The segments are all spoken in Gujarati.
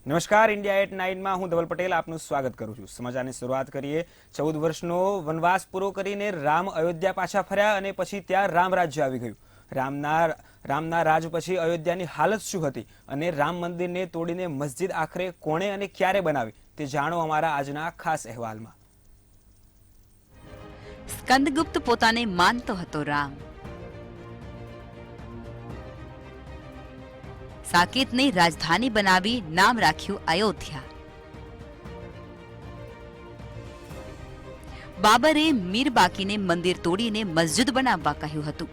નમસ્કાર, ઇન્ડિયા એટ 9 માં હું ધવલ પટેલ આપનું સ્વાગત કરું છું। સમાચારની શરૂઆત કરીએ। 14 વર્ષનો વનવાસ પૂરો કરીને રામ અયોધ્યા પાછા ફર્યા અને પછી ત્યાં રામ રાજ્ય આવી ગયું। રામના રાજ પછી અયોધ્યાની હાલત શું હતી અને રામ મંદિરને તોડીને મસ્જિદ આખરે કોણે અને ક્યારે બનાવી તે જાણો અમારા આજના ખાસ અહેવાલમાં। સ્કંદગુપ્ત પોતાને માનતો હતો રામ। સાકેતને રાજધાની બનાવી નામ રાખ્યું અયોધ્યા। બાબરે મીર બાકીને મંદિર તોડીને મસ્જિદ બનાવવા કહ્યું હતું।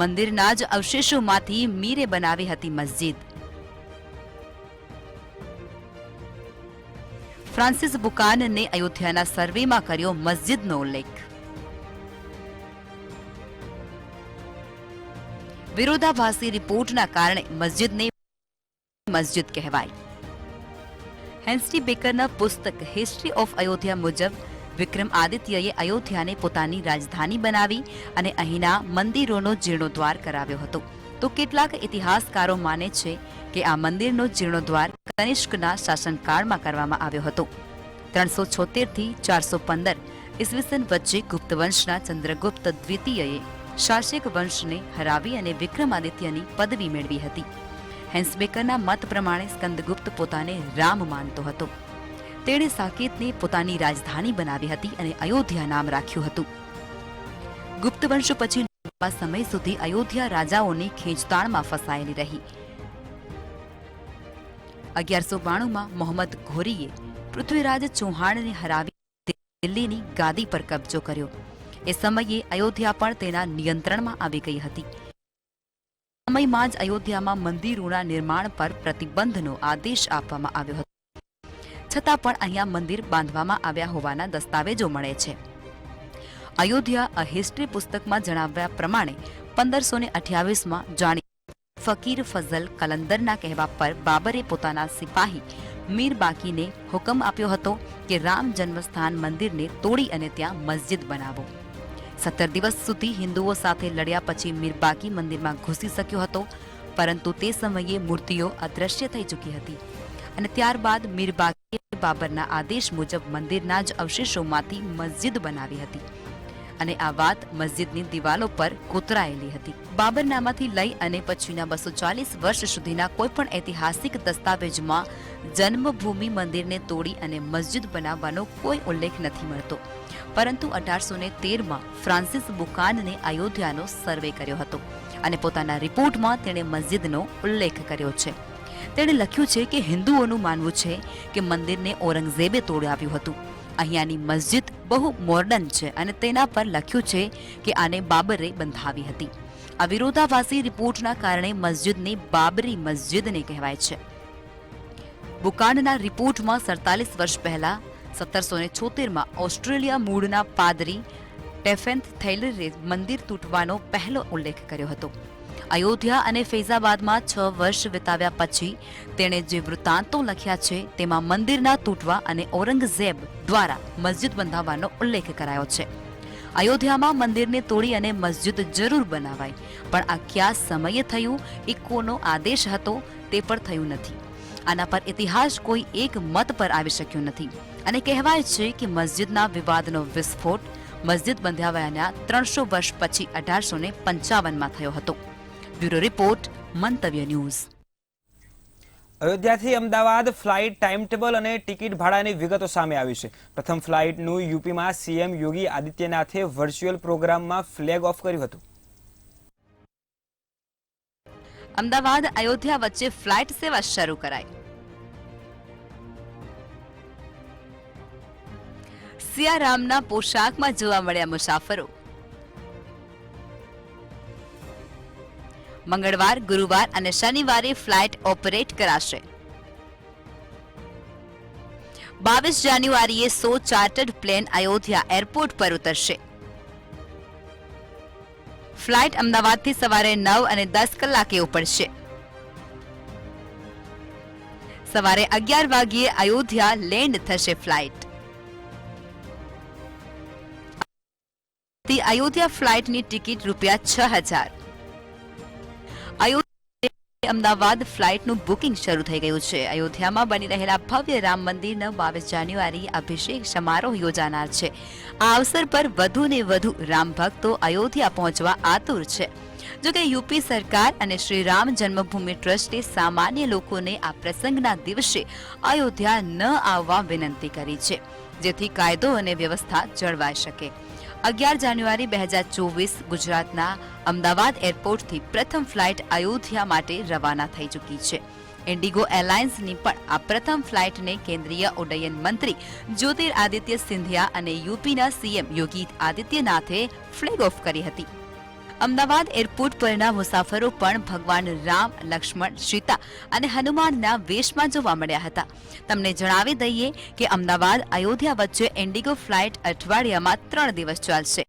મંદિરના જ અવશેષોમાંથી મીરે બનાવી હતી મસ્જિદ। ફ્રાન્સિસ બુકાનને અયોધ્યાના સર્વેમાં કર્યો મસ્જિદનો ઉલ્લેખ। વિરોધાભાસી રિપોર્ટના કારણે મસ્જિદને મસ્જિદ કહેવાય। હેન્સટી બેકરના પુસ્તક હિસ્ટ્રી ઓફ અયોધ્યા મુજબ વિક્રમાદિત્યએ અયોધ્યાને પોતાની રાજધાની બનાવી અને અહીંના મંદિરોનો જીર્ણોદ્ધાર કરાવ્યો હતો। તો કેટલાક ઇતિહાસકારો માને છે કે આ મંદિરનો જીર્ણોદ્ધાર કનિષ્કના શાસનકાળમાં કરવામાં આવ્યો હતો। 376 થી 415 ઈસવીસન વચ્ચે ગુપ્ત વંશના ચંદ્રગુપ્ત દ્વિતીયએ શાસક વંશને હરાવી અને વિક્રમાદિત્યની પદવી મેળવી હતી। હેન્સબેકરના મત પ્રમાણે સ્કંદગુપ્ત પોતાને રામ માનતો હતો। તેણે સાકેતને પોતાની રાજધાની બનાવી હતી અને અયોધ્યા નામ રાખ્યું હતું। ગુપ્ત વંશ પછી લાંબા સમય સુધી અયોધ્યા રાજાઓની ખેંચતાણમાં ફસાયેલી રહી। 1192માં મોહમ્મદ ઘોરીએ પૃથ્વીરાજ ચૌહાણને હરાવી દિલ્હીની ગાદી પર કબજો કર્યો। એ સમયે અયોધ્યા પણ તેના નિયંત્રણમાં આવી ગઈ હતી। સમયમાં જ અયોધ્યામાં મંદિરોના નિર્માણ પર પ્રતિબંધનો આદેશ આપવામાં આવ્યો હતો, છતાં પણ અહીંયા મંદિર બાંધવામાં આવ્યા હોવાના દસ્તાવેજો મળે છે। અયોધ્યા અ હિસ્ટ્રી પુસ્તકમાં જણાવ્યા પ્રમાણે 1528માં જાણી ફકીર ફઝલ કલંદરના કહેવા પર બાબરે પોતાના સિપાહી મીર બાકીને હુકમ આપ્યો હતો કે રામ જન્મસ્થાન મંદિરને તોડી અને ત્યાં મસ્જિદ બનાવો। 17 દિવસ સુધી હિન્દુઓ સાથે લડ્યા પછી મીર બાકી મંદિરમાં ઘૂસી શક્યો હતો, પરંતુ તે સમયે મૂર્તિઓ અદ્રશ્ય થઈ ચૂકી હતી અને ત્યારબાદ મીર બાકીએ બાબરના આદેશ મુજબ મંદિરના જ અવશેષોમાંથી મસ્જિદ બનાવી હતી અને આ વાત મસ્જિદની દિવાલો પર કોતરાયેલી હતી। બાબરનામાથી લઈ અને પછીના 240 વર્ષ સુધીના કોઈપણ ઐતિહાસિક દસ્તાવેજમાં જન્મભૂમિ મંદિરને તોડી અને મસ્જિદ બનાવવાનો કોઈ ઉલ્લેખ નથી મળતો, પરંતુ 1813માં ફ્રાન્સિસ બુકાનને અયોધ્યાનો સર્વે કર્યો હતો અને પોતાના રિપોર્ટમાં તેણે મસ્જિદનો ઉલ્લેખ કર્યો છે। તેણે લખ્યું છે કે હિન્દુઓનું માનવું છે કે મંદિરને ઔરંગઝેબે તોડાવ્યું હતું। અહીંયાની મસ્જિદ બહુ મોડર્ન છે અને તેના પર લખ્યું છે કે આને બાબરે બંધાવી હતી। આ વિરોધાભાસી રિપોર્ટના કારણે મસ્જિદને બાબરી મસ્જિદને કહેવાય છે। બુકાનના રિપોર્ટમાં 47 વર્ષ પહેલા 1776માં ઓસ્ટ્રેલિયા મૂળના પાદરી ટેફેન્થ થેલરે મંદિર તૂટવાનો પહેલો ઉલ્લેખ કર્યો હતો। અયોધ્યા અને ફૈઝાબાદમાં 6 વર્ષ વિતાવ્યા પછી તેણે જે વૃત્તાંતો લખ્યા છે તેમાં મંદિરના તૂટવા અને ઔરંગઝેબ દ્વારા મસ્જિદ બંધાવવાનો ઉલ્લેખ કરાયો છે। અયોધ્યામાં મંદિરને તોડી અને મસ્જિદ જરૂર બનાવાય, પણ આ કયા સમયે થયું, એ કોનો આદેશ હતો તે પણ થયું નથી। આના પર ઇતિહાસ કોઈ એક મત પર આવી શક્યો નથી અને કહેવાય છે કે મસ્જિદના વિવાદનો વિસ્ફોટ મસ્જિદ બંધાવ્યાના 300 વર્ષ પછી 1855માં થયો હતો। Bureau report, Mantavya news. અયોધ્યાથી અમદાવાદ ફ્લાઇટ ટાઈમ ટેબલ અને ટિકિટ ભાડાની વિગતો સામે આવી છે। પ્રથમ ફ્લાઇટનું યુપીમાં સીએમ યોગી આદિત્યનાથે વર્ચ્યુઅલ પ્રોગ્રામમાં ફ્લેગ ઓફ કર્યું હતું। અમદાવાદ અયોધ્યા વચ્ચે ફ્લાઇટ સેવા શરૂ કરાઈ। સિયારામના પોશાકમાં જોવા મળ્યા મુસાફરો। મંગળવાર, ગુરુવાર અને શનિવારે ફ્લાઇટ ઓપરેટ કરાશે। 22 જાન્યુઆરીએ 100 ચાર્ટર્ડ પ્લેન અયોધ્યા એરપોર્ટ પર ઉતરશે। ફ્લાઇટ અમદાવાદથી સવારે 9 અને 10 કલાકે ઉપડશે। સવારે 11 વાગ્યે અયોધ્યા લેન્ડ થશે ફ્લાઇટ। અયોધ્યા ફ્લાઇટની ટિકિટ ₹6000। અમદાવાદ ફ્લાઇટનું બુકિંગ શરૂ થઈ ગયું છે. અયોધ્યામાં બની રહેલા ભવ્ય રામ મંદિરનો 22 જાન્યુઆરી અભિષેક સમારોહ યોજાનાર છે. આ અવસર પર વધુ ને વધુ રામ ભક્તો અયોધ્યા પહોંચવા આતુર છે. જોકે યુપી સરકાર અને શ્રી રામ જન્મભૂમિ ટ્રસ્ટે સામાન્ય લોકોને આ પ્રસંગના દિવસે અયોધ્યા ન આવવા વિનંતી કરી છે, જેથી કાયદો અને વ્યવસ્થા જળવાઈ શકે. 11 જાન્યુઆરી 2024 ગુજરાતના અમદાવાદ એરપોર્ટથી પ્રથમ ફ્લાઇટ અયોધ્યા માટે રવાના થઈ ચૂકી છે. ઇન્ડિગો એરલાઇન્સની પણ આ પ્રથમ ફ્લાઇટને કેન્દ્રીય ઉડ્ડયન મંત્રી જ્યોતિરાદિત્ય સિંધિયા અને યુપીના સીએમ યોગી આદિત્યનાથે ફ્લેગ ઓફ કરી હતી. અમદાવાદ એરપોર્ટ પરના મુસાફરો પણ ભગવાન રામ, લક્ષ્મણ, સીતા અને હનુમાનના વેશમાં જોવા મળ્યા હતા. તમને જણાવી દઈએ કે અમદાવાદ અયોધ્યા વચ્ચે ઇન્ડિગો ફ્લાઇટ અઠવાડિયામાં 3 દિવસ ચાલશે.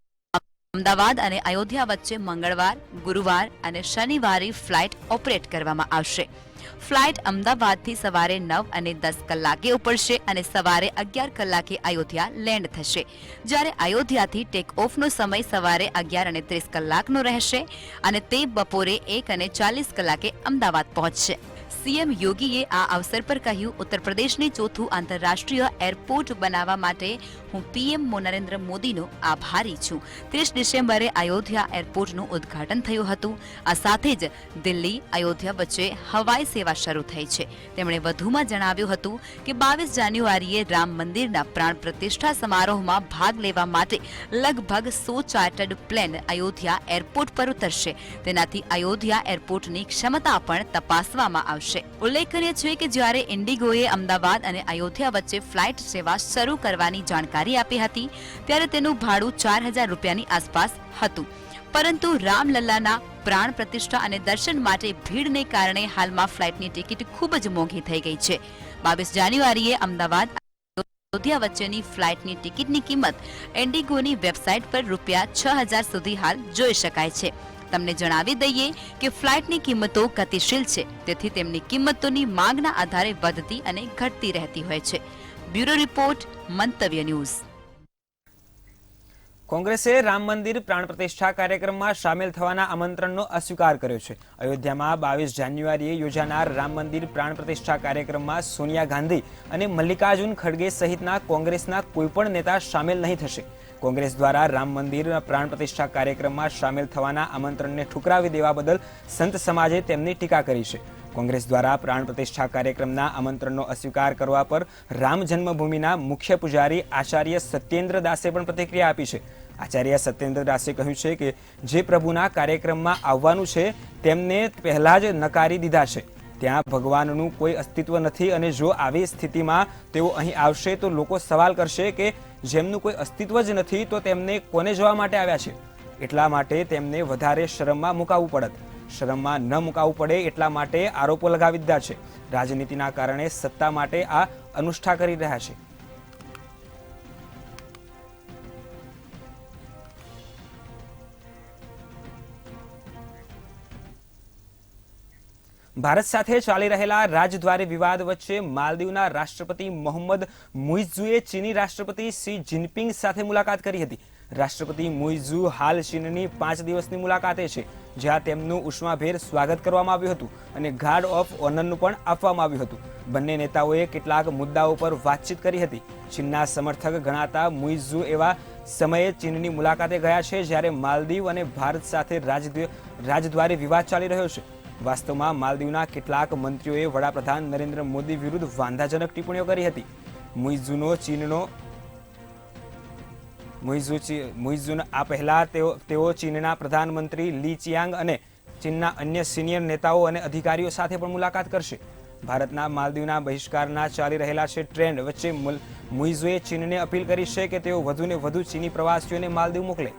અમદાવાદ અને અયોધ્યા વચ્ચે મંગળવાર, ગુરુવાર અને શનિવારે ફ્લાઇટ ઓપરેટ કરવામાં આવશે. ફ્લાઇટ અમદાવાદથી સવારે 9 અને 10 કલાકે ઉપડશે અને સવારે 11 કલાકે અયોધ્યા લેન્ડ થશે. જ્યારે અયોધ્યાથી ટેક ઓફનો સમય સવારે 11 અને 30 કલાકનો રહેશે અને તે બપોરે 1 અને 40 કલાકે અમદાવાદ પહોંચશે. સીએમ યોગીએ આ અવસર પર કહ્યું, ઉત્તર પ્રદેશને ચોથું આંતરરાષ્ટ્રીય એરપોર્ટ બનાવવા માટે હું પીએમ નરેન્દ્ર મોદીનો આભારી છું. 30 ડિસેમ્બરે અયોધ્યા એરપોર્ટનું ઉદ્ઘાટન થયું હતું. આ સાથે જ દિલ્હી અયોધ્યા વચ્ચે હવાઈ સેવા શરૂ થઈ છે. તેમણે વધુમાં જણાવ્યું હતું કે 22 જાન્યુઆરીએ રામ મંદિરના પ્રાણ પ્રતિષ્ઠા સમારોહમાં ભાગ લેવા માટે લગભગ 100 ચાર્ટર્ડ પ્લેન અયોધ્યા એરપોર્ટ પર ઉતરશે. તેનાથી અયોધ્યા એરપોર્ટની ક્ષમતા પણ તપાસવામાં આવશે. ઉલ્લેખનીય છે કે જ્યારે ઇન્ડિગોએ અમદાવાદ અને અયોધ્યા વચ્ચે ફ્લાઇટ સેવા શરૂ કરવાની જાણકારી આપી હતી, ત્યારે તેનું ભાડું 4000 રૂપિયાની આસપાસ હતું. પરંતુ રામલલ્લાના પ્રાણ પ્રતિષ્ઠા અને દર્શન માટે ભીડને કારણે હાલમાં ફ્લાઇટની ટિકિટ ખૂબ જ મોંઘી થઈ ગઈ છે. 22 જાન્યુઆરીએ અમદાવાદ અયોધ્યા વચ્ચેની ફ્લાઇટની ટિકિટની કિંમત ઇન્ડિગોની વેબસાઇટ પર ₹6000 સુધી હાલ જોઈ શકાય છે. તમને જણાવી દઈએ કે ફ્લાઇટની કિંમતો ગતિશીલ છે, તેથી તેમની કિંમતોની માંગના આધારે વધતી અને ઘટતી રહેતી હોય છે. Bureau report, Mantavya news. કોંગ્રેસે રામ મંદિર પ્રાણ પ્રતિષ્ઠા કાર્યક્રમમાં સામેલ થવાના આમંત્રણનો અસ્વીકાર કર્યો છે. અયોધ્યામાં 22 જાન્યુઆરીએ યોજાનાર રામ મંદિર પ્રાણ પ્રતિષ્ઠા કાર્યક્રમમાં સોનિયા ગાંધી અને મલ્લિકાર્જુન ખડગે સહિતના કોંગ્રેસના કોઈપણ નેતા સામેલ નહીં થશે. કોંગ્રેસ દ્વારા રામ મંદિર પ્રાણ પ્રતિષ્ઠા કાર્યક્રમમાં સામેલ થવાના આમંત્રણને ઠુકરાવી દેવા બદલ સંત સમાજે તેમની ટીકા કરી છે. કોંગ્રેસ દ્વારા પ્રાણ પ્રતિષ્ઠા કાર્યક્રમના આમંત્રણનો અસ્વીકાર કરવા પર રામ જન્મભૂમિના મુખ્ય પૂજારી આચાર્ય સત્યેન્દ્ર દાસે પણ પ્રતિક્રિયા આપી છે. આચાર્ય સત્યેન્દ્ર દાસે કહ્યું છે કે જે પ્રભુના કાર્યક્રમમાં આવવાનું છે તેમને પહેલા જ નકારી દીધા છે. ત્યાં ભગવાનનું કોઈ અસ્તિત્વ નથી અને જો આવી સ્થિતિમાં તેઓ અહીં આવશે તો લોકો સવાલ કરશે કે જેમનું કોઈ અસ્તિત્વ જ નથી તો તેમને કોને જવા માટે આવ્યા છે. એટલા માટે તેમને વધારે શરમમાં મુકાવવું પડત. શરમમાં ન મુકાવવું પડે એટલા માટે આરોપો લગાવી દીધા છે. રાજનીતિના કારણે સત્તા માટે આ અનુષ્ઠા કરી રહ્યા છે. ભારત સાથે ચાલી રહેલા રાજદ્વારી વિવાદ વચ્ચે માલદીવના રાષ્ટ્રપતિ મોહમ્મદ મુઇઝ્ઝુએ ચીની રાષ્ટ્રપતિ શી જિનપિંગ સાથે મુલાકાત કરી હતી. રાષ્ટ્રપતિ મુઇઝ્ઝુ હાલ ચીનની 5 દિવસની મુલાકાતે છે, જ્યાં તેમનું ઉષ્માભેર સ્વાગત કરવામાં આવ્યું હતું અને ગાર્ડ ઓફ ઓનરનું પણ આપવામાં આવ્યું હતું. બંને નેતાઓએ કેટલાક મુદ્દાઓ પર વાતચીત કરી હતી. ચીનના સમર્થક ગણાતા મુઇઝ્ઝુ એવા સમયે ચીનની મુલાકાતે ગયા છે જ્યારે માલદીવ અને ભારત સાથે રાજદ્વારી વિવાદ ચાલી રહ્યો છે. વાસ્તવમાં માલદીવના કેટલાક મંત્રીઓએ વડાપ્રધાન નરેન્દ્ર મોદી વિરુદ્ધ વાંધાજનક ટિપ્પણીઓ કરી હતી. મુઇઝ્ઝુ આ પહેલા તેઓ ચીનના પ્રધાનમંત્રી લી ચિયાંગ અને ચીનના અન્ય સિનિયર નેતાઓ અને અધિકારીઓ સાથે પણ મુલાકાત કરશે. ભારતના માલદીવના બહિષ્કારના ચાલી રહેલા છે ટ્રેન્ડ વચ્ચે મુઇઝ્ઝુએ ચીનને અપીલ કરી છે કે તેઓ વધુને વધુ ચીની પ્રવાસીઓને માલદીવ મોકલે.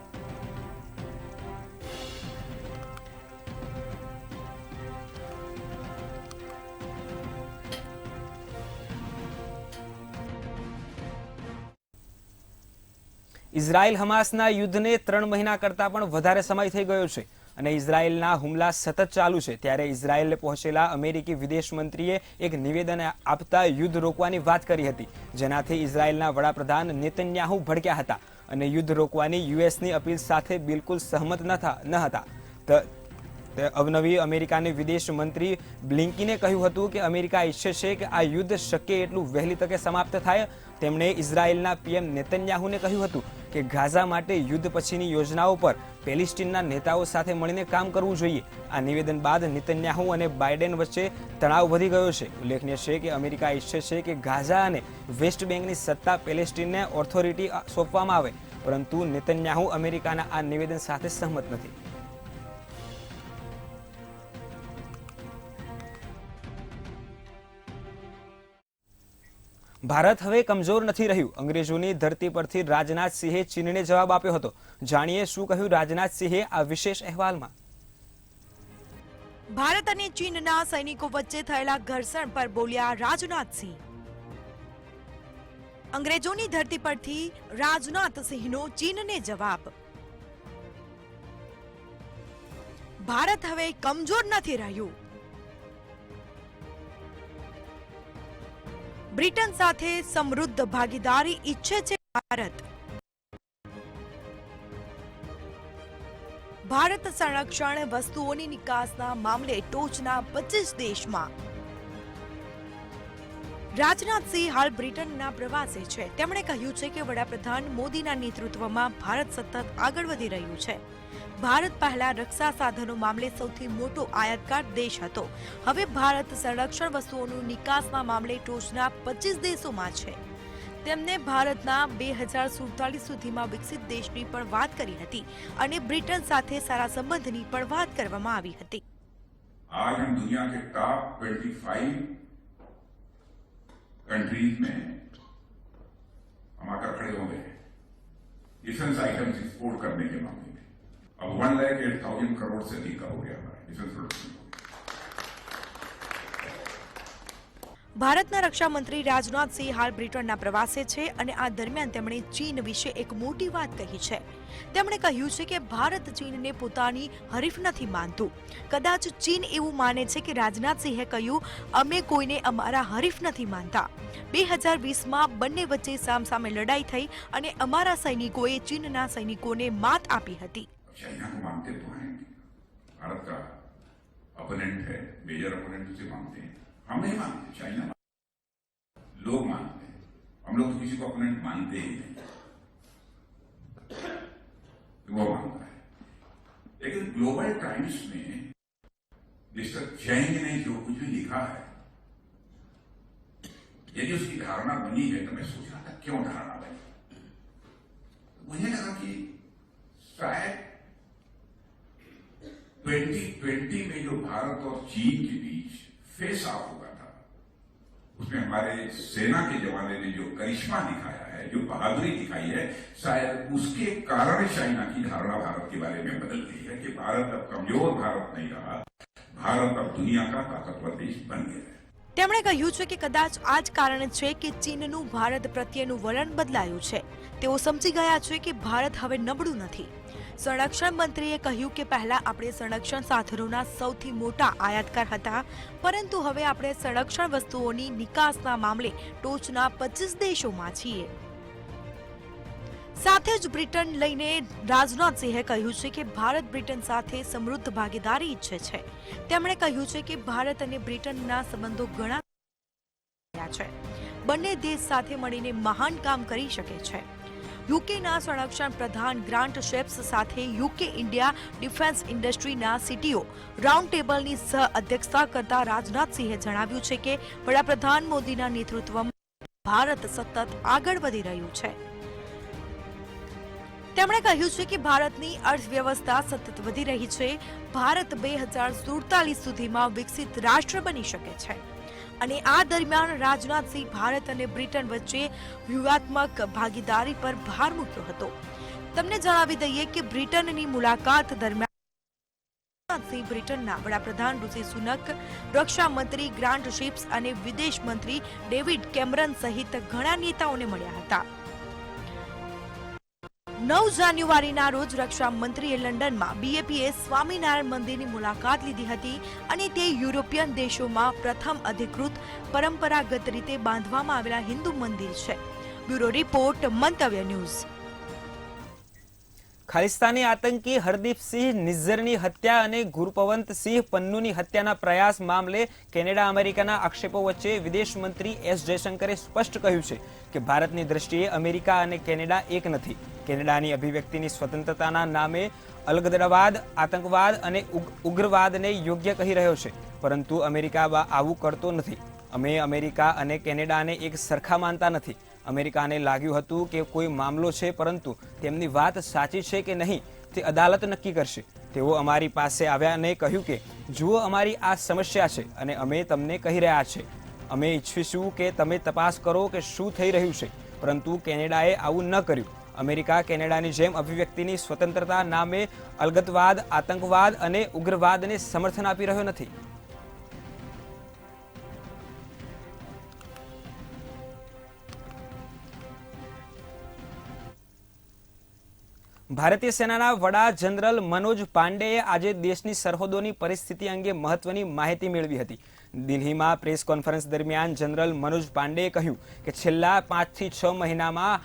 ઇઝરાયલ હમાસના યુદ્ધને 3 મહિના કરતાં પણ વધારે સમય થઈ ગયો છે અને ઇઝરાયલના હુમલા સતત ચાલુ છે. ત્યારે ઇઝરાયલને પહોંચેલા અમેરિકી વિદેશ મંત્રીએ એક નિવેદન આપતા યુદ્ધ રોકવાની વાત કરી હતી, જેનાથી ઇઝરાયલના વડાપ્રધાન નેતન્યાહુ ભડક્યા હતા અને યુદ્ધ રોકવાની યુએસની અપીલ સાથે બિલકુલ સહમત ન હતા. અવનવી અમેરિકાની વિદેશ મંત્રી બ્લિંકીને કહ્યું હતું કે અમેરિકા ઈચ્છે છે કે આ યુદ્ધ શક્ય એટલું વહેલી તકે સમાપ્ત થાય. તેમણે ઇઝરાયેલના પીએમ નેતન્યાહુને કહ્યું હતું કે ગાઝા માટે યુદ્ધ પછીની યોજનાઓ પર પેલેસ્ટીનના નેતાઓ સાથે મળીને કામ કરવું જોઈએ. આ નિવેદન બાદ નેતન્યાહુ અને બાઇડેન વચ્ચે તણાવ વધી ગયો છે. ઉલ્લેખનીય છે કે અમેરિકા ઈચ્છે છે કે ગાઝા અને વેસ્ટ બેંકની સત્તા પેલેસ્ટીનને ઓથોરિટી સોંપવામાં આવે, પરંતુ નેતન્યાહુ અમેરિકાના આ નિવેદન સાથે સહમત નથી. ભારત હવે કમજોર નથી રહ્યું. અંગ્રેજોની ધરતી પરથી રાજનાથસિંહે ચીનને જવાબ આપ્યો હતો. જાણીએ શું કહ્યું રાજનાથસિંહે આ વિશેષ અહેવાલમાં. ભારત અને ચીનના સૈનિકો વચ્ચે થયેલા ઘર્ષણ પર બોલ્યા રાજનાથસિંહ. અંગ્રેજોની ધરતી પરથી રાજનાથસિંહનો ચીનને જવાબ. ભારત હવે કમજોર નથી રહ્યું. બ્રિટન સાથે સમૃદ્ધ ભાગીદારી ઈચ્છે છે ભારત. ભારત સંરક્ષણ વસ્તુઓની નિકાસના મામલે ટોચના 25 દેશમાં. રાજનાથસિંહ હાલ બ્રિટનના પ્રવાસે છે. તેમણે કહ્યું છે કે વડાપ્રધાન મોદીના નેતૃત્વમાં ભારત સતત આગળ વધી રહ્યું છે. ભારત પહેલા રક્ષા સાધનો મામલે સૌથી મોટો આયાતકાર દેશ હતો. હવે ભારત સંરક્ષણ વસ્તુઓની નિકાસના મામલે ટોચના 25 દેશોમાં છે. તેમને ભારતના 2047 સુધીમાં વિકસિત દેશની પણ વાત કરી હતી અને બ્રિટન સાથે સારા સંબંધની પણ વાત કરવામાં આવી હતી. आज हम दुनिया के टॉप 25 कंट्रीज में हम आकर खड़े हो गए हैं डिफेंस आइटम्स एक्सपोर्ट करने के मामले में. अब 1,08,000 करोड़ से अधिक का हो गया हमारा डिफेंस प्रोडक्शन. ભારતના રક્ષા મંત્રી રાજનાથસિંહ હાલ બ્રિટનના પ્રવાસે છે અને આ દરમિયાન તેમણે ચીન વિશે એક મોટી વાત કહી છે. તેમણે કહ્યું છે કે ભારત ચીનને પોતાની હરીફ નથી માનતું. કદાચ ચીન એવું માને છે કે રાજનાથસિંહે કહ્યું, અમે કોઈને અમારા હરીફ નથી માનતા. 2020માં બંને વચ્ચે સામસામે લડાઈ થઈ અને અમારા સૈનિકોએ ચીનના સૈનિકોને માત આપી હતી. चाइना को मानते तो हैं, भारत का अपोनेंट है, मेजर अपोनेंट उसे मानते हैं. हम नहीं मानते, चाइना लोग मानते हैं. हम लोग तो किसी को अपोनेंट मानते ही नहीं, वो मानता है. लेकिन ग्लोबल टाइम्स में मिस्टर चैंग ने जो कुछ भी लिखा है, यदि उसकी धारणा बनी है तो मैं सोच रहा था क्यों धारणा बनी. मुझे लगा कि शायद 2020 में जो भारत और चीन के बीच फेस ऑफ हुआ था, उसमें हमारे सेना के जवानों ने जो करिश्मा दिखाया है, जो बहादुरी दिखाई है, शायद उसके कारण चाइना की धारणा भारत के बारे में बदल गई है कि भारत अब कमजोर भारत नहीं रहा, भारत अब दुनिया का ताकतवर देश बन गया है. તેમણે કહ્યું છે કે કદાચ આ જ કારણ છે કે ચીનનું ભારત પ્રત્યેનું વલણ બદલાયું છે. તેઓ સમજી ગયા છે કે ભારત હવે નબળું નથી. સંરક્ષણ મંત્રીએ કહ્યું કે પહેલા આપણે સંરક્ષણ સાધનોના સૌથી મોટા આયાતકાર હતા, પરંતુ હવે આપણે સંરક્ષણ વસ્તુઓની નિકાસના મામલે ટોચના 25 દેશોમાં છીએ. સાથે જ બ્રિટન લઈને રાજનાથસિંહે કહ્યું છે કે ભારત બ્રિટન સાથે સમૃદ્ધ ભાગીદારી ઈચ્છે છે. તેમણે કહ્યું છે કે ભારત અને બ્રિટનના સંબંધો ઘણા છે. બંને દેશ સાથે મળીને મહાન કામ કરી શકે છે. યુકેના સંરક્ષણ પ્રધાન ગ્રાન્ટ શેપ્સ સાથે યુકે ઇન્ડિયા ડિફેન્સ ઇન્ડસ્ટ્રીના સીટીઓ રાઉન્ડ ટેબલની સહ અધ્યક્ષતા કરતા રાજનાથસિંહે જણાવ્યું છે કે વડાપ્રધાન મોદીના નેતૃત્વમાં ભારત સતત આગળ વધી રહ્યું છે. તેમણે કહ્યું છે કે ભારતની અર્થવ્યવસ્થા સતત વધી રહી છે. ભારત 2047 સુધીમાં વિકસિત રાષ્ટ્ર બની શકે છે. અને આ દરમિયાન રાજનાથસિંહ ભારત અને બ્રિટન વચ્ચે વ્યૂહાત્મક ભાગીદારી પર ભાર મૂક્યો હતો. તમને જણાવી દઈએ કે બ્રિટનની મુલાકાત દરમિયાન રાજનાથસિંહ બ્રિટનના વડાપ્રધાન ઋષિ સુનક, રક્ષા મંત્રી ગ્રાન્ટ શિપ્સ અને વિદેશ મંત્રી ડેવિડ કેમરન સહિત ઘણા નેતાઓને મળ્યા હતા. 9 જાન્યુઆરીના રોજ રક્ષા મંત્રીએ લંડનમાં BAPS સ્વામિનારાયણ મંદિરની મુલાકાત લીધી હતી અને તે યુરોપિયન દેશોમાં પ્રથમ અધિકૃત પરંપરાગત રીતે બાંધવામાં આવેલા હિન્દુ મંદિર છે. Bureau report, Mantavya news. ખાલિસ્તાની આતંકી હરદીપસિંહ નિઝ્ઝરની હત્યા અને ગુરપવંતસિંહ પન્નુની હત્યાના પ્રયાસ મામલે કેનેડા અમેરિકાના આક્ષેપો વચ્ચે વિદેશ મંત્રી એસ જયશંકરે સ્પષ્ટ કહ્યું છે કે ભારતની દ્રષ્ટિએ અમેરિકા અને કેનેડા એક નથી. કેનેડાની અભિવ્યક્તિની સ્વતંત્રતાના નામે અલગદવાદ, આતંકવાદ અને ઉગ્રવાદને યોગ્ય કહી રહ્યો છે, પરંતુ અમેરિકા આવું કરતો નથી. અમે અમેરિકા અને કેનેડાને એક સરખા માનતા નથી. અમેરિકાને લાગ્યું હતું કે કોઈ મામલો છે, પરંતુ તેમની વાત સાચી છે કે નહીં તે અદાલત નક્કી કરશે. તેઓ અમારી પાસે આવ્યા અને કહ્યું કે જુઓ, અમારી આ સમસ્યા છે અને અમે તમને કહી રહ્યા છે. અમે ઈચ્છીશું કે તમે તપાસ કરો કે શું થઈ રહ્યું છે, પરંતુ કેનેડાએ આવું ન કર્યું. અમેરિકા કેનેડાની જેમ અભિવ્યક્તિની સ્વતંત્રતા નામે અલગતવાદ, આતંકવાદ અને ઉગ્રવાદને સમર્થન આપી રહ્યો નથી. ભારતીય સેનાના વડા જનરલ મનોજ પાંડેએ આજે દેશની સરહદોની પરિસ્થિતિ અંગે મહત્વની માહિતી મેળવી હતી. દિલ્હીમાં પ્રેસ કોન્ફરન્સ દરમિયાન જનરલ મનોજ પાંડેએ કહ્યું કે છેલ્લા 5 થી 6 મહિનામાં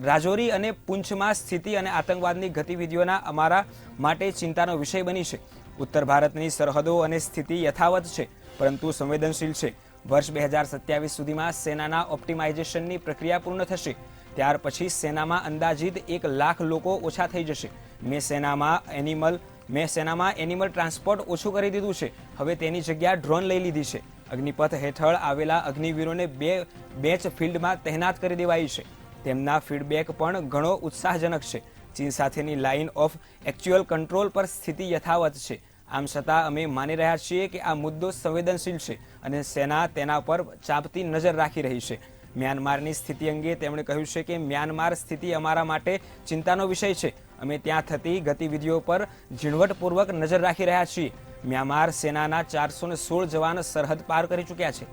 રાજૌરી અને પૂંછમાં સ્થિતિ અને આતંકવાદની ગતિવિધિઓના અમારા માટે ચિંતાનો વિષય બની છે. ઉત્તર ભારતની સરહદો અને સ્થિતિ યથાવત છે, પરંતુ સંવેદનશીલ છે. વર્ષ 2027 સુધીમાં સેનાના ઓપ્ટિમાઇઝેશનની પ્રક્રિયા પૂર્ણ થશે. ત્યાર પછી સેનામાં અંદાજિત 1 લાખ લોકો ઓછા થઈ જશે. મેં સેનામાં એનિમલ ટ્રાન્સપોર્ટ ઓછું કરી દીધું છે. હવે તેની જગ્યા ડ્રોન લઈ લીધી છે. અગ્નિપથ હેઠળ આવેલા અગ્નિવીરોને 2 બેચ ફિલ્ડમાં તહેનાત કરી દેવાઈ છે. તેમના ફીડબેક પણ ઘણો ઉત્સાહજનક છે. ચીન સાથેની લાઇન ઓફ એક્ચ્યુઅલ કંટ્રોલ પર સ્થિતિ યથાવત છે. આમ છતાં અમે માની રહ્યા છીએ કે આ મુદ્દો સંવેદનશીલ છે અને સેના તેના પર ચાંપતી નજર રાખી રહી છે. મ્યાનમારની સ્થિતિ અંગે તેમણે કહ્યું છે કે મ્યાનમાર સ્થિતિ અમારા માટે ચિંતાનો વિષય છે. અમે ત્યાં થતી ગતિવિધિઓ પર ઝીણવટપૂર્વક નજર રાખી રહ્યા છીએ. મ્યાનમાર સેનાના 416 જવાન સરહદ પાર કરી ચૂક્યા છે.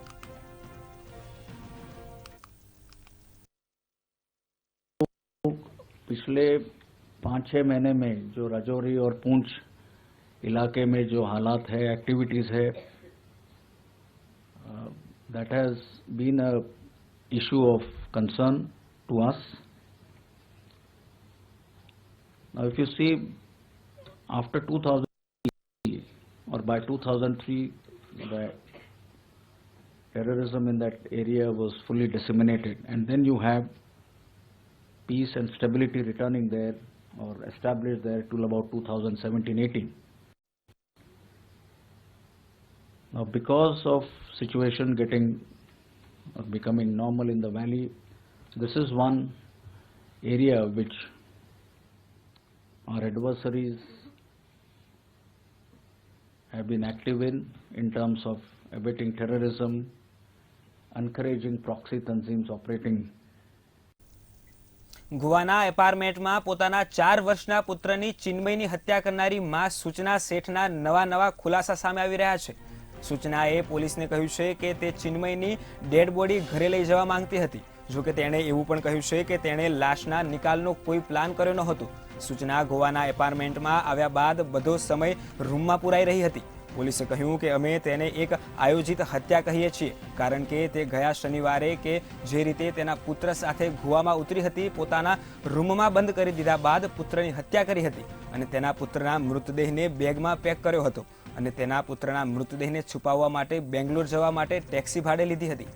पिछले 5-6 महीने में जो राजौरी और पूंछ इलाके में जो हालात है, एक्टिविटीज़ है, that has been a issue of concern to us. Now if you see, after 2003 or by 2003 the terrorism in that area was fully disseminated, and then you have peace and stability returning there or established there till about 2017-18. Now because of situation getting or becoming normal in the valley, this is one area which our adversaries have been active in terms of abetting terrorism, encouraging proxy tanzims operating. ગુવાના એપાર્ટમેન્ટમાં પોતાના 4 વર્ષના પુત્રની ચિન્મયની હત્યા કરનારી માં સૂચના શેઠના નવા ખુલાસા સામે આવી રહ્યા છે. સૂચનાએ પોલીસને કહ્યું છે કે તે ચિન્મયની ડેડ બોડી ઘરે લઈ જવા માંગતી હતી. જોકે તેણે એવું પણ કહ્યું છે કે તેણે લાશના નિકાલનો કોઈ પ્લાન કર્યો ન હતો. સૂચના ગોવાના એપાર્ટમેન્ટમાં આવ્યા બાદ બધો સમય રૂમમાં પુરાઈ રહી હતી. પોલીસે કહ્યું કે અમે તેને એક આયોજિત હત્યા કહીએ છીએ, કારણ કે તે ગયા શનિવારે કે જે રીતે તેના પુત્ર સાથે ગોવામાં ઉતરી હતી, પોતાના રૂમમાં બંધ કરી દીધા બાદ પુત્રની હત્યા કરી હતી અને તેના પુત્રના મૃતદેહને બેગમાં પેક કર્યો હતો અને તેના પુત્રના મૃતદેહને છુપાવવા માટે બેંગ્લોર જવા માટે ટેક્સી ભાડે લીધી હતી.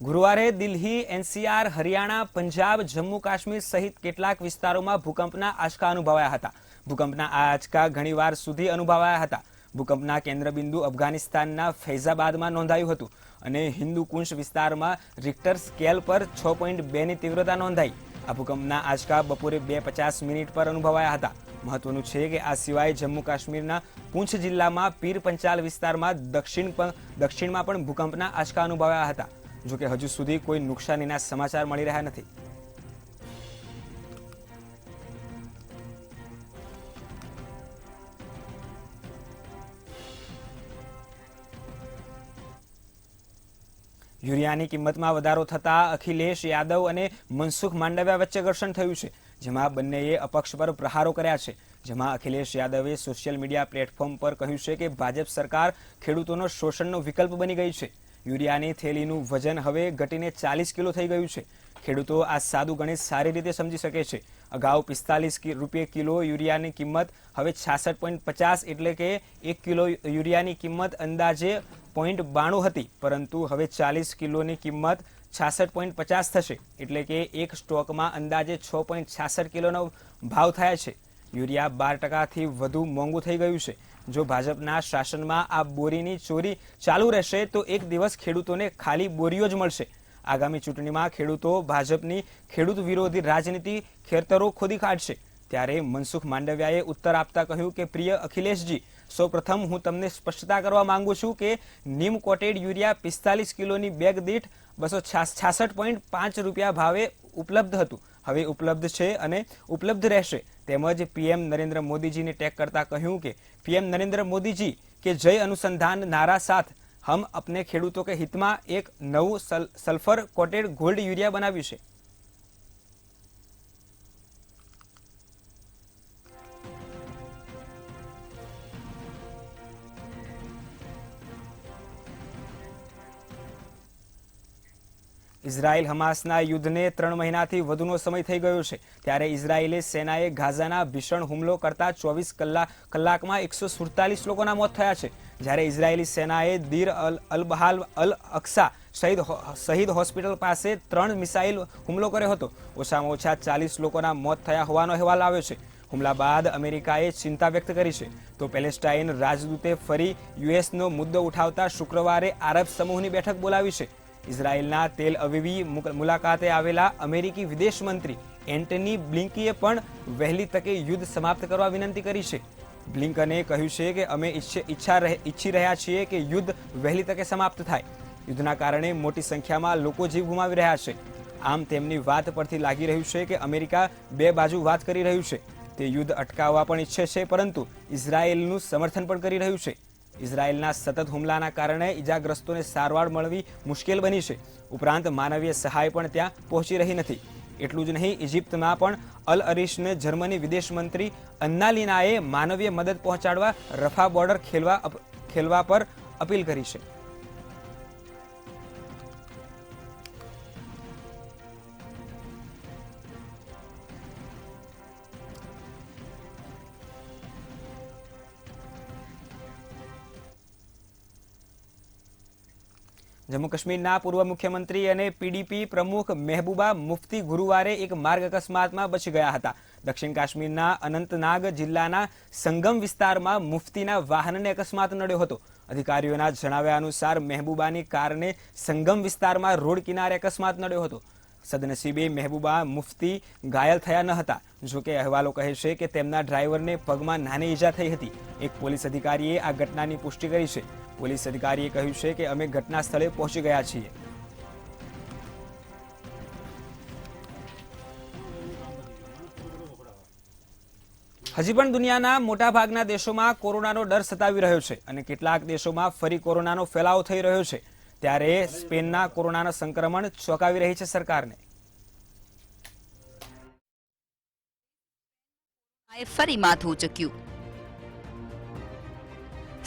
ગુરુવારે દિલ્હી, એનસીઆર, હરિયાણા, પંજાબ, જમ્મુ કાશ્મીર સહિત કેટલાક વિસ્તારોમાં ભૂકંપના આંચકા અનુભવાયા હતા. ભૂકંપના આ આંચકા ઘણીવાર સુધી અનુભવાયા હતા. ભૂકંપના કેન્દ્રબિંદુ અફઘાનિસ્તાનના ફૈઝાબાદમાં નોંધાયું હતું અને હિન્દુકુંશ વિસ્તારમાં રિક્ટર સ્કેલ પર 6.2ની તીવ્રતા નોંધાઈ. આ ભૂકંપના આંચકા બપોરે 2:50 પર અનુભવાયા હતા. મહત્વનું છે કે આ સિવાય જમ્મુ કાશ્મીરના પૂંછ જિલ્લામાં પીર પંચાલ વિસ્તારમાં દક્ષિણમાં પણ ભૂકંપના આંચકા અનુભવાયા હતા. જોકે હજુ સુધી કોઈ નુકસાનીના સમાચાર મળી રહ્યા નથી. યુરિયાની કિંમતમાં વધારો થતાં અખિલેશ યાદવ અને મનસુખ માંડવિયા વચ્ચે ઘર્ષણ થયું છે, જેમાં બંનેએ અપક્ષ પર પ્રહારો કર્યા છે. જેમાં અખિલેશ યાદવે સોશિયલ મીડિયા પ્લેટફોર્મ પર કહ્યું છે કે ભાજપ સરકાર ખેડૂતોનો શોષણનો વિકલ્પ બની ગઈ છે. યુરિયાની થેલીનું વજન હવે ઘટીને 40 કિલો થઈ ગયું છે. ખેડૂતો આ સાદું ગણિત સારી રીતે સમજી શકે છે. અગાઉ 45 રૂપિયા કિલો યુરિયાની કિંમત હવે 66.50 એટલે કે 1 કિલો યુરિયાની કિંમત અંદાજે 0.92 હતી, પરંતુ હવે 40 કિલોની કિંમત 66.50 થશે, એટલે કે એક સ્ટોકમાં અંદાજે 6.66 કિલોનો ભાવ થયા છે. યુરિયા 12%થી વધુ મોંઘું થઈ ગયું છે. જો ભાજપના શાસનમાં આ બોરીની ચોરી ચાલુ રહેશે તો એક દિવસ ખેડૂતોને ખાલી બોરીઓ જ મળશે. આગામી ચૂંટણીમાં ખેડૂતો ભાજપની ખેડૂત વિરોધી રાજનીતિ ખેતરો ખોદી કાઢશે. ત્યારે મનસુખ માંડવિયાએ ઉત્તર આપતા કહ્યું કે પ્રિય અખિલેશજી, સૌપ્રથમ હું તમને સ્પષ્ટતા કરવા માંગુ છું કે નીમ કોટેડ યુરિયા 45 કિલોની બેગ દીઠ 266.5 રૂપિયા ભાવે ઉપલબ્ધ હતું, હવે ઉપલબ્ધ છે અને ઉપલબ્ધ રહેશે. તેમજ પીએમ નરેન્દ્ર મોદીજીને ટેગ કરતા કહ્યું કે પીએમ નરેન્દ્ર મોદીજી કે જય અનુસંધાન નારા સાથ हम अपने ખેડૂતો के हित में एक नवू सल्फर कोटेड गोल्ड यूरिया बनाव्યું છે. ઇઝરાયલ હમાસના યુદ્ધને 3 મહિનાથી વધુનો સમય થઈ ગયો છે. ત્યારે ઇઝરાયેલી સેનાએ ગાઝાના ભીષણ હુમલો કરતા 24 કલાકમાં 147 લોકોના મોત થયા છે. જ્યારે ઇઝરાયેલી સેનાએ દીર અલ બહાલ અલ અક્સા શહીદ હોસ્પિટલ પાસે 3 મિસાઇલ હુમલો કર્યો હતો. ઓછામાં ઓછા 40 લોકોના મોત થયા હોવાનો અહેવાલ આવ્યો છે. હુમલા બાદ અમેરિકાએ ચિંતા વ્યક્ત કરી છે. તો પેલેસ્ટાઇન રાજદૂતે ફરી યુએસનો મુદ્દો ઉઠાવતા શુક્રવારે આરબ સમૂહની બેઠક બોલાવી છે. ઇઝરાયેલના તેલ અવીવી મુલાકાતે આવેલા અમેરિકી વિદેશ મંત્રી એન્ટની બ્લિંકીએ પણ વહેલી તકે યુદ્ધ સમાપ્ત કરવા વિનંતી કરી છે. બ્લિંકને કહ્યું છે કે અમે ઈચ્છી રહ્યા છીએ કે યુદ્ધ વહેલી તકે સમાપ્ત થાય. યુદ્ધના કારણે મોટી સંખ્યામાં લોકો જીવ ગુમાવી રહ્યા છે. આમ તેમની વાત પરથી લાગી રહ્યું છે કે અમેરિકા બે બાજુ વાત કરી રહ્યું છે. તે યુદ્ધ અટકાવવા પણ ઈચ્છે છે, પરંતુ ઇઝરાયેલનું સમર્થન પણ કરી રહ્યું છે. ઇઝરાયેલના સતત હુમલાના કારણે ઇજાગ્રસ્તોને સારવાર મળવી મુશ્કેલ બની છે. ઉપરાંત માનવીય સહાય પણ ત્યાં પહોંચી રહી નથી. એટલું જ નહીં, ઇજિપ્તમાં પણ અલ અરીશને જર્મની વિદેશ મંત્રી અન્નાલીનાએ માનવીય મદદ પહોંચાડવા રફા બોર્ડર ખેલવા પર અપીલ કરી છે. જમ્મુ કાશ્મીરના પૂર્વ મુખ્યમંત્રી અને પીડીપી પ્રમુખ મહેબૂબા મુફ્તી ગુરુવારે એક માર્ગ અકસ્માતમાં બચી ગયા હતા. દક્ષિણ કાશ્મીરના અનંતનાગ જિલ્લાના સંગમ વિસ્તારમાં મુફ્તીના વાહનને અકસ્માત નડ્યો હતો. અધિકારીઓના જણાવ્યા અનુસાર મહેબૂબાની કારને સંગમ વિસ્તારમાં રોડ કિનારે અકસ્માત નડ્યો હતો. સદનસીબે મહેબૂબા મુફ્તી ઘાયલ થયા ન હતા. જોકે અહેવાલો કહે છે કે તેમના ડ્રાઈવરને પગમાં નાની ઈજા થઈ હતી. એક પોલીસ અધિકારીએ આ ઘટનાની પુષ્ટિ કરી છે. પોલીસ અધિકારીએ કહ્યું છે કે અમે ઘટના સ્થળે પહોંચી ગયા છીએ. હજી પણ દુનિયાના મોટાભાગના દેશોમાં કોરોનાનો ડર સતાવી રહ્યો છે અને કેટલાક દેશોમાં ફરી કોરોનાનો ફેલાવો થઈ રહ્યો છે. ત્યારે સ્પેનના કોરોનાના સંક્રમણ ચોંકાવી રહી છે સરકારને. ફરી માથું ઉચક્યું.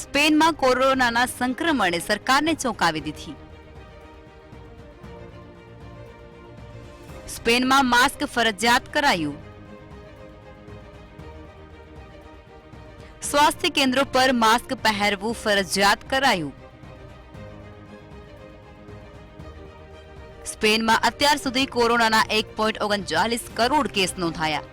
સ્પેનમાં કોરોનાના સંક્રમણે સરકારને ચોંકાવી દીધી. સ્પેનમાં માસ્ક ફરજિયાત કરાયું. સ્વાસ્થ્ય કેન્દ્રો પર માસ્ક પહેરવું ફરજિયાત કરાયું. સ્પેનમાં અત્યાર સુધી કોરોનાના 1.39 કરોડ કેસ નોંધાયા.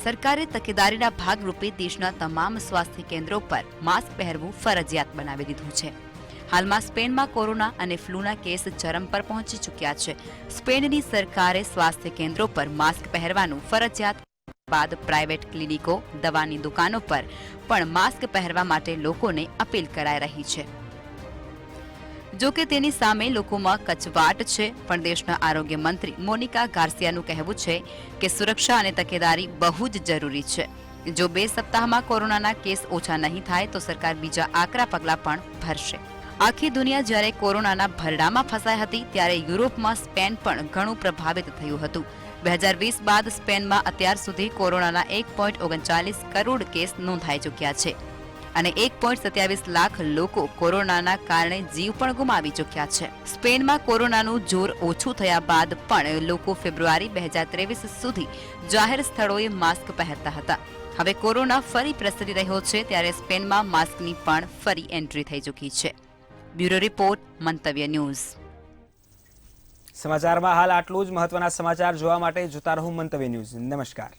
સરકારે તકેદારીના ભાગરૂપે દેશના તમામ સ્વાસ્થ્ય કેન્દ્રો પર માસ્ક પહેરવું ફરજિયાત બનાવી દીધું છે. હાલમાં સ્પેનમાં કોરોના અને ફ્લૂના કેસ ચરમ પર પહોંચી ચૂક્યા છે. સ્પેનની સરકારે સ્વાસ્થ્ય કેન્દ્રો પર માસ્ક પહેરવાનું ફરજિયાત બાદ પ્રાઇવેટ ક્લિનિકો, દવાની દુકાનો પર પણ માસ્ક પહેરવા માટે લોકોને અપીલ કરાઈ રહી છે. જોકે તેની સામે લોકોમાં કચવાટ છે, પણ દેશના આરોગ્ય મંત્રી મોનિકા ગાર્સિયાનું કહેવું છે કે સુરક્ષા અને તકેદારી બહુ જ જરૂરી છે. જો 2 સપ્તાહમાં કોરોનાના કેસ ઓછા નહીં થાય તો સરકાર બીજા આકરા પગલાં પણ ભરશે. આખી દુનિયા જ્યારે કોરોનાના ભરડામાં ફસાઈ હતી ત્યારે યુરોપમાં સ્પેન પણ ઘણું પ્રભાવિત થયું હતું. 2020 બાદ સ્પેનમાં અત્યાર સુધી કોરોનાના 1.39 કરોડ કેસ નોંધાઈ ચૂક્યા છે અને 1.27 લાખ લોકો કોરોનાના કારણે જીવ પણ ગુમાવી ચૂક્યા છે. સ્પેનમાં કોરોનાનું જોર ઓછું થયા બાદ પણ લોકો ફેબ્રુઆરી 2023 સુધી જાહેર સ્થળોએ માસ્ક પહેરતા હતા. હવે કોરોના ફરી પ્રસરી રહ્યો છે ત્યારે સ્પેનમાં માસ્કની પણ ફરી એન્ટ્રી થઈ ચૂકી છે. Bureau report, Mantavya news. સમાચારમાં હાલ આટલું જ. મહત્વના સમાચાર જોવા માટે જોતા રહો મંતવ્ય ન્યૂઝ. નમસ્કાર.